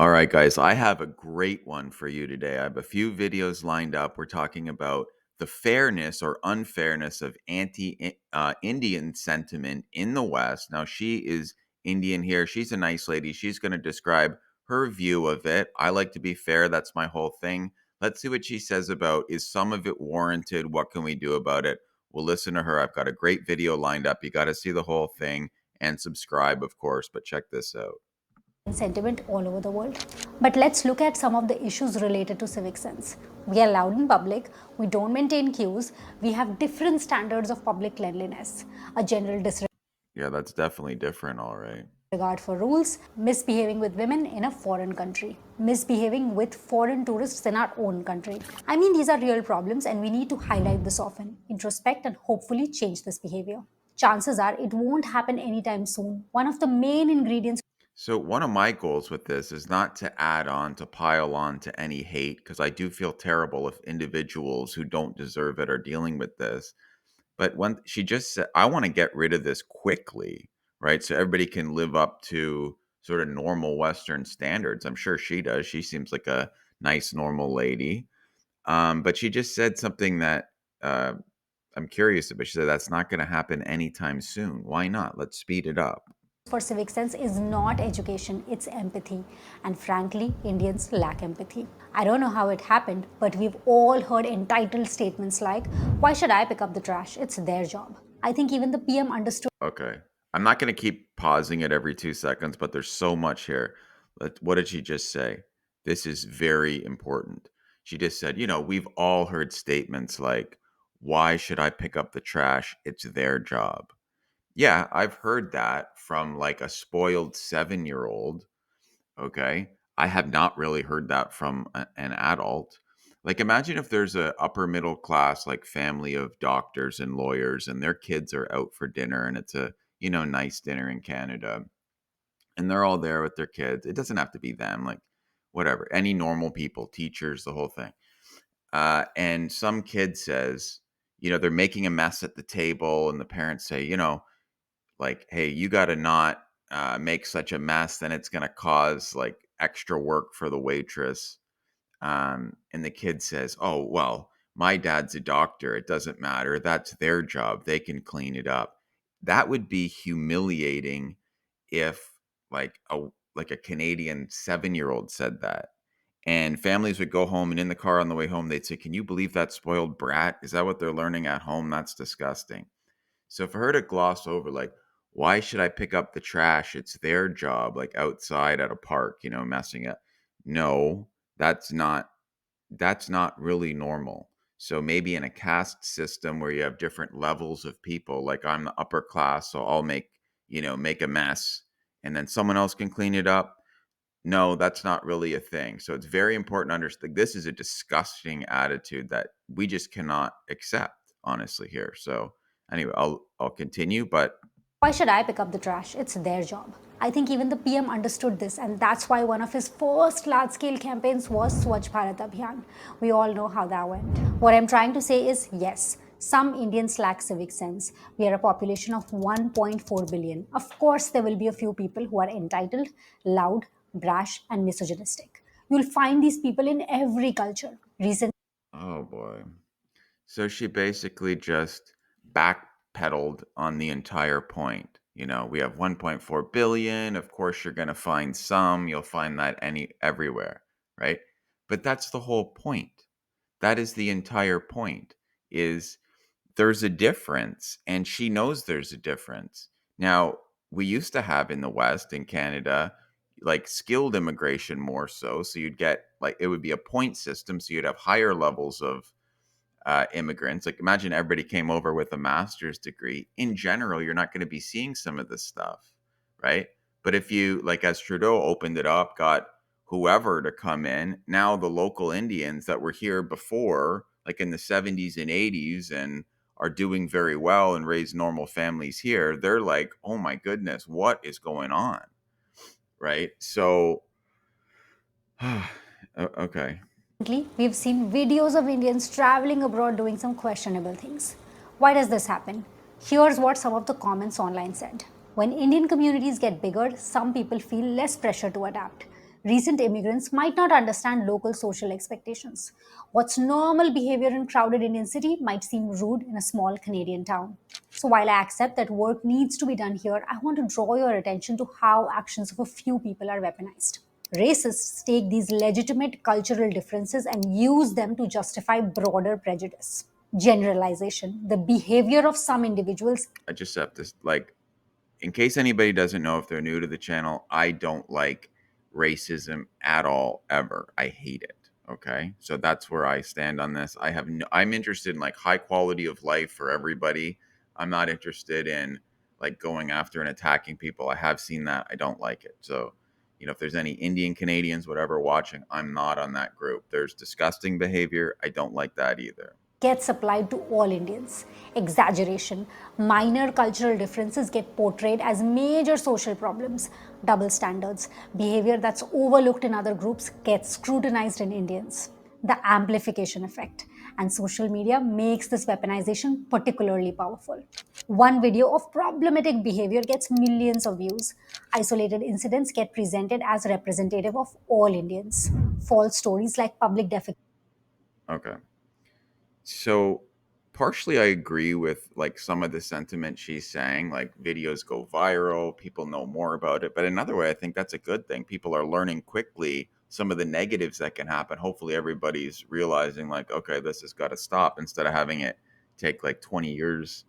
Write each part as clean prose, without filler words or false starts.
All right, guys, I have a great one for you today. I have a few videos lined up. We're talking about the fairness or unfairness of anti Indian sentiment in the West. Now, she is Indian here. She's a nice lady. She's going to describe her view of it. I like to be fair. That's my whole thing. Let's see what she says about is some of it warranted? What can we do about it? We'll listen to her. I've got a great video lined up. You got to see the whole thing and subscribe, of course, but check this out. Sentiment all over the world. But let's look at some of the issues related to civic sense. We are loud in public, we don't maintain queues, we have different standards of public cleanliness, a general Yeah, that's definitely different, all right. disregard for rules, misbehaving with women in a foreign country, misbehaving with foreign tourists in our own country. I mean, these are real problems and we need to highlight this often, introspect, and hopefully change this behavior. Chances are it won't happen anytime soon. One of the main ingredients So one of my goals with this is not to add on to pile on to any hate because I do feel terrible if individuals who don't deserve it are dealing with this. But when she just said, I want to get rid of this quickly, right? So everybody can live up to sort of normal Western standards. I'm sure she does. She seems like a nice, normal lady. But she just said something that uh, I'm curious about. She said that's not going to happen anytime soon. Why not? Let's speed it up. for civic sense is not education, it's empathy. And frankly, Indians lack empathy. I don't know how it happened, but we've all heard entitled statements like, "Why should I pick up the trash? It's their job." I think even the PM understood Okay. I'm not going to keep pausing it every 2 seconds, but there's so much here. What did she just say? This is very important. She just said, we've all heard statements like, why should I pick up the trash? It's their job. Yeah, I've heard that from like a spoiled 7-year old. Okay. I have not really heard that from an adult. Like, imagine if there's a upper middle class, like family of doctors and lawyers, and their kids are out for dinner and it's a, nice dinner in Canada and they're all there with their kids. It doesn't have to be them, like, whatever, any normal people, teachers, the whole thing. And some kid says, they're making a mess at the table, and the parents say, like, hey, you got to not make such a mess, then it's going to cause like extra work for the waitress. And the kid says, oh, well, my dad's a doctor, it doesn't matter, that's their job, they can clean it up. That would be humiliating if like a Canadian 7-year old said that. And families would go home, and in the car on the way home they'd say, can you believe that spoiled brat? Is that what they're learning at home? That's disgusting. So for her to gloss over, like, why should I pick up the trash? It's their job, like outside at a park, messing up. No, that's not really normal. So maybe in a caste system where you have different levels of people, like I'm the upper class, so I'll make a mess and then someone else can clean it up. No, that's not really a thing. So it's very important to understand this is a disgusting attitude that we just cannot accept, honestly, here. So anyway, I'll continue, but why should I pick up the trash? It's their job. I think even the PM understood this, and that's why one of his first large scale campaigns was Swachh Bharat Abhiyan. We all know how that went. What I'm trying to say is yes, some Indians lack civic sense. We are a population of 1.4 billion. Of course, there will be a few people who are entitled, loud, brash, and misogynistic. You'll find these people in every culture. Recently, oh boy. So she basically just backpedaled on the entire point. We have 1.4 billion. Of course, you're going to find some. You'll find that everywhere, right? But that's the whole point. That is the entire point. Is there's a difference, and she knows there's a difference. Now, we used to have in the West, in Canada, like skilled immigration more so. So you'd get like it would be a point system. So you'd have higher levels of immigrants. Like imagine everybody came over with a master's degree. In general, you're not going to be seeing some of this stuff, right? But if you like, as Trudeau opened it up, got whoever to come in, now the local Indians that were here before, like in the 70s and 80s, and are doing very well and raise normal families here, they're like, oh my goodness, what is going on? Right. So, okay. we've seen videos of Indians traveling abroad doing some questionable things. Why does this happen? Here's what some of the comments online said. When Indian communities get bigger, some people feel less pressure to adapt. Recent immigrants might not understand local social expectations. What's normal behavior in crowded Indian city might seem rude in a small Canadian town. So while I accept that work needs to be done here, I want to draw your attention to how actions of a few people are weaponized. Racists take these legitimate cultural differences and use them to justify broader prejudice. Generalization. The behavior of some individuals. I just have to like, in case anybody doesn't know, if they're new to the channel, I don't like racism at all, ever. I hate it. Okay. So that's where I stand on this. I'm interested in like high quality of life for everybody. I'm not interested in like going after and attacking people. I have seen that. I don't like it. So, if there's any Indian Canadians, whatever, watching, I'm not on that group. There's disgusting behavior. I don't like that either. Gets applied to all Indians. Exaggeration. Minor cultural differences get portrayed as major social problems. Double standards. Behavior that's overlooked in other groups gets scrutinized in Indians. The amplification effect. And social media makes this weaponization particularly powerful. One video of problematic behavior gets millions of views. Isolated incidents get presented as representative of all Indians. False stories like public defecation. Okay. So partially I agree with like some of the sentiment she's saying, like videos go viral, people know more about it. But another way, I think that's a good thing. People are learning quickly some of the negatives that can happen. Hopefully everybody's realizing like, okay, this has got to stop instead of having it take like 20 years.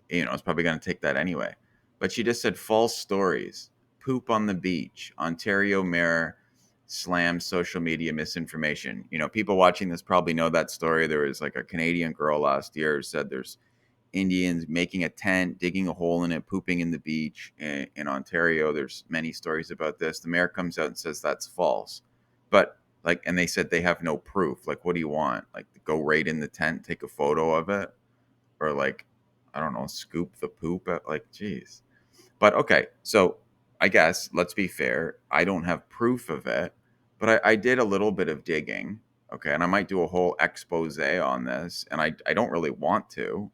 It's probably going to take that anyway. But she just said false stories, poop on the beach, Ontario mayor slams social media misinformation. People watching this probably know that story. There was like a Canadian girl last year who said there's Indians making a tent, digging a hole in it, pooping in the beach in Ontario. There's many stories about this. The mayor comes out and says that's false. But like, and they said they have no proof. Like, what do you want? Like, go right in the tent, take a photo of it, or like, I don't know, scoop the poop at, like, geez. But okay, so I guess let's be fair. I don't have proof of it, but I did a little bit of digging. Okay, and I might do a whole expose on this, and I don't really want to,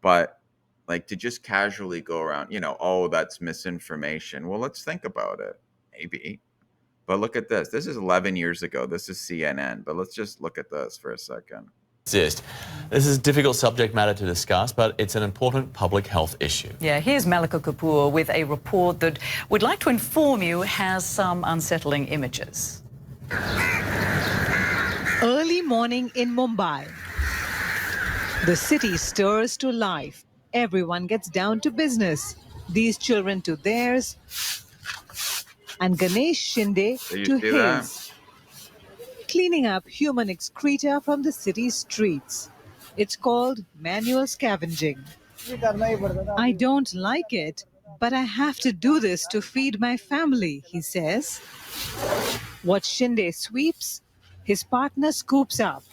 but like to just casually go around, oh, that's misinformation. Well, let's think about it. Maybe. But look at this. This is 11 years ago. This is CNN. But let's just look at this for a second. Exist. This is difficult subject matter to discuss, but it's an important public health issue. Yeah, here's Malika Kapoor with a report that we'd like to inform you has some unsettling images. Early morning in Mumbai. The city stirs to life. Everyone gets down to business. These children to theirs, and Ganesh Shinde to his. Cleaning up human excreta from the city's streets. It's called manual scavenging. I don't like it, but I have to do this to feed my family, he says. What Shinde sweeps, his partner scoops up.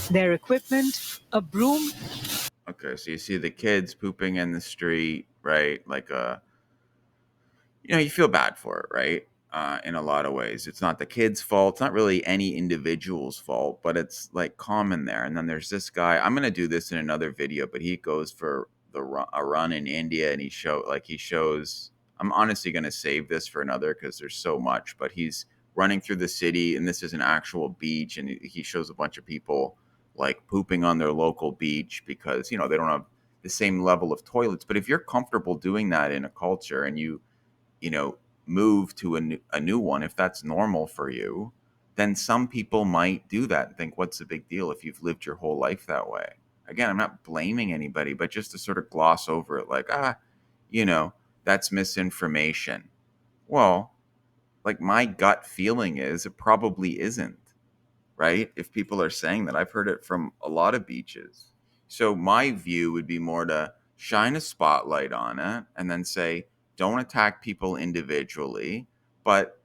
Their equipment, a broom. Okay, so you see the kids pooping in the street, right? Like you feel bad for it, right? In a lot of ways, it's not the kid's fault. It's not really any individual's fault, but it's like common there. And then there's this guy. I'm gonna do this in another video, but he goes for a run in India, and he shows. I'm honestly gonna save this for another because there's so much. But he's running through the city, and this is an actual beach, and he shows a bunch of people like pooping on their local beach because they don't have the same level of toilets. But if you're comfortable doing that in a culture and you know, move to a new one, if that's normal for you, then some people might do that and think, what's the big deal if you've lived your whole life that way? Again, I'm not blaming anybody, but just to sort of gloss over it, like, you know, that's misinformation. Well, like my gut feeling is it probably isn't, right? If people are saying that, I've heard it from a lot of beaches. So my view would be more to shine a spotlight on it and then say, don't attack people individually, but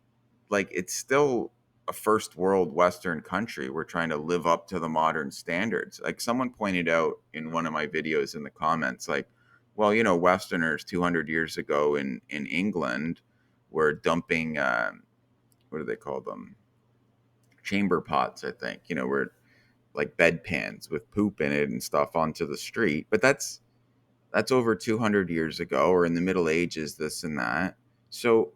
like it's still a first world Western country. We're trying to live up to the modern standards. Like someone pointed out in one of my videos in the comments, like, well, Westerners 200 years ago in England were dumping, what do they call them? Chamber pots, I think, where like bedpans with poop in it and stuff onto the street. But that's over 200 years ago, or in the Middle Ages, this and that. So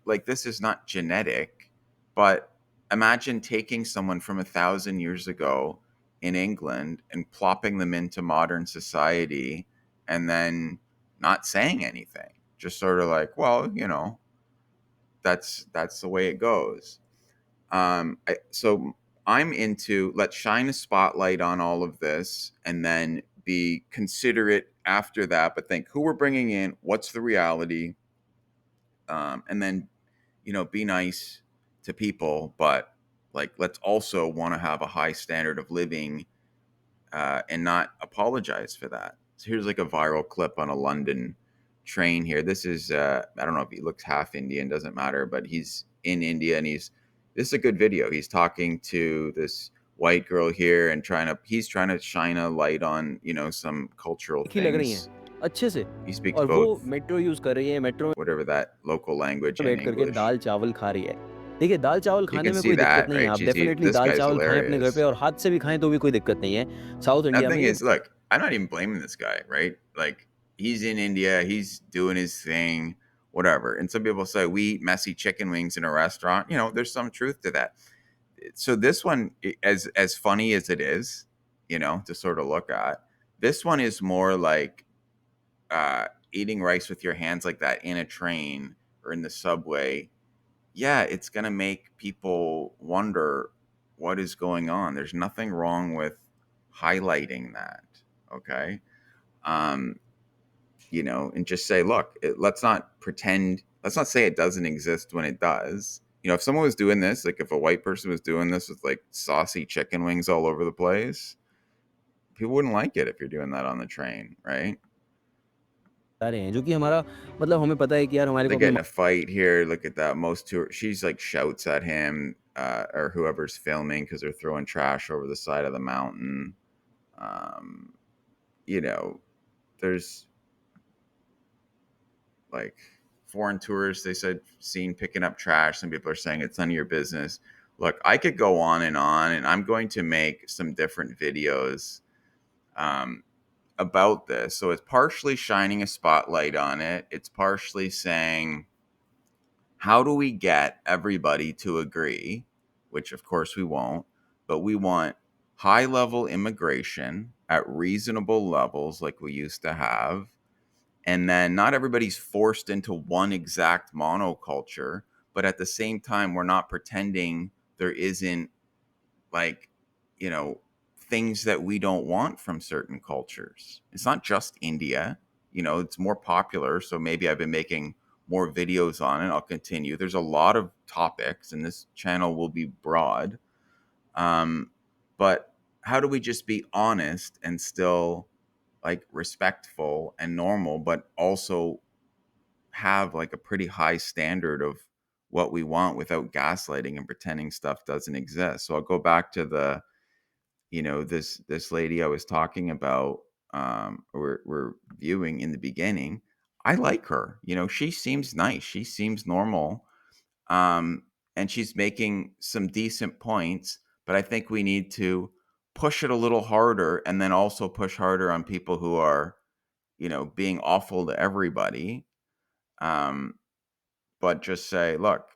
like this is not genetic. But imagine taking someone from 1,000 years ago in England and plopping them into modern society and then not saying anything. Just sort of like, well, that's the way it goes. So I'm into, let's shine a spotlight on all of this and then be considerate after that, but think who we're bringing in, what's the reality, and then be nice to people, but like let's also want to have a high standard of living, and not apologize for that. So here's like a viral clip on a London train here. This is I don't know if he looks half Indian, doesn't matter, but he's in India and this is a good video. He's talking to this white girl here and he's trying to shine a light on, some cultural ही लग रही हैं things. अच्छे से He speaks और वो both, metro use कर रही है, metro whatever that local language, में and बैठ करके English. दाल-चावल खा रही है। देखिए दाल-चावल You खाने can में see कोई दिक्कत that, नहीं है, right? आप डेफ़िनेटली This guy's दाल-चावल खाएँ अपने घर पे hilarious. और हाथ से भी खाएँ तो भी कोई दिक्कत नहीं है। साउथ इंडिया में Nothing ये is, look, I'm not even blaming this guy, right? Like he's in India, he's doing his thing, whatever. And some people say we eat messy chicken wings in a restaurant. There's some truth to that. So this one, as funny as it is, to sort of look at, this one is more like eating rice with your hands like that in a train or in the subway. Yeah, it's going to make people wonder what is going on. There's nothing wrong with highlighting that. Okay. Um, and just say, look, let's not pretend, let's not say it doesn't exist when it does. If someone was doing this, like if a white person was doing this with like saucy chicken wings all over the place, people wouldn't like it if you're doing that on the train, right? बता रहे हैं, जो कि हमारा मतलब हमें पता है कि यार हमारे They को get अपने in a fight here. Look at that. She's like shouts at him, or whoever's filming, because they're throwing trash over the side of the mountain. Um, you know, there's like foreign tourists, they said, seen picking up trash. Some people are saying it's none of your business. Look, I could go on, and I'm going to make some different videos um, about this. So it's partially shining a spotlight on it. It's partially saying, how do we get everybody to agree? Which, of course, we won't, but we want high level immigration at reasonable levels like we used to have. And then not everybody's forced into one exact monoculture, but at the same time, we're not pretending there isn't, like, things that we don't want from certain cultures. It's not just India, it's more popular. So maybe I've been making more videos on it. I'll continue. There's a lot of topics, and this channel will be broad. But how do we just be honest and still like respectful and normal, but also have like a pretty high standard of what we want without gaslighting and pretending stuff doesn't exist? So I'll go back to this lady I was talking about, we're viewing in the beginning. I like her. She seems nice. She seems normal. Um, and she's making some decent points, but I think we need to push it a little harder and then also push harder on people who are, being awful to everybody. Um, but just say, look,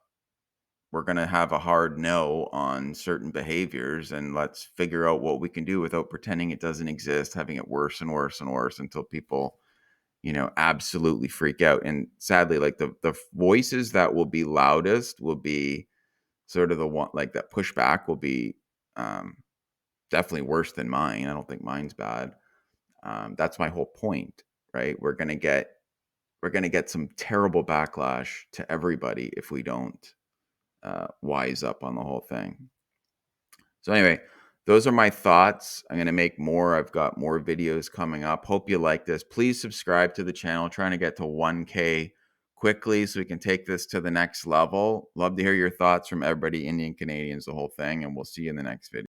we're going to have a hard no on certain behaviors, and let's figure out what we can do without pretending it doesn't exist, having it worse and worse and worse until people, absolutely freak out. And sadly, like the voices that will be loudest will be sort of the one, like that pushback will be um, definitely worse than mine. I don't think mine's bad. That's my whole point, right? We're gonna get some terrible backlash to everybody if we don't wise up on the whole thing. So anyway, those are my thoughts. I'm going to make more. I've got more videos coming up. Hope you like this. Please subscribe to the channel. Trying to get to 1K quickly so we can take this to the next level. Love to hear your thoughts from everybody, Indian, Canadians, the whole thing, and we'll see you in the next video.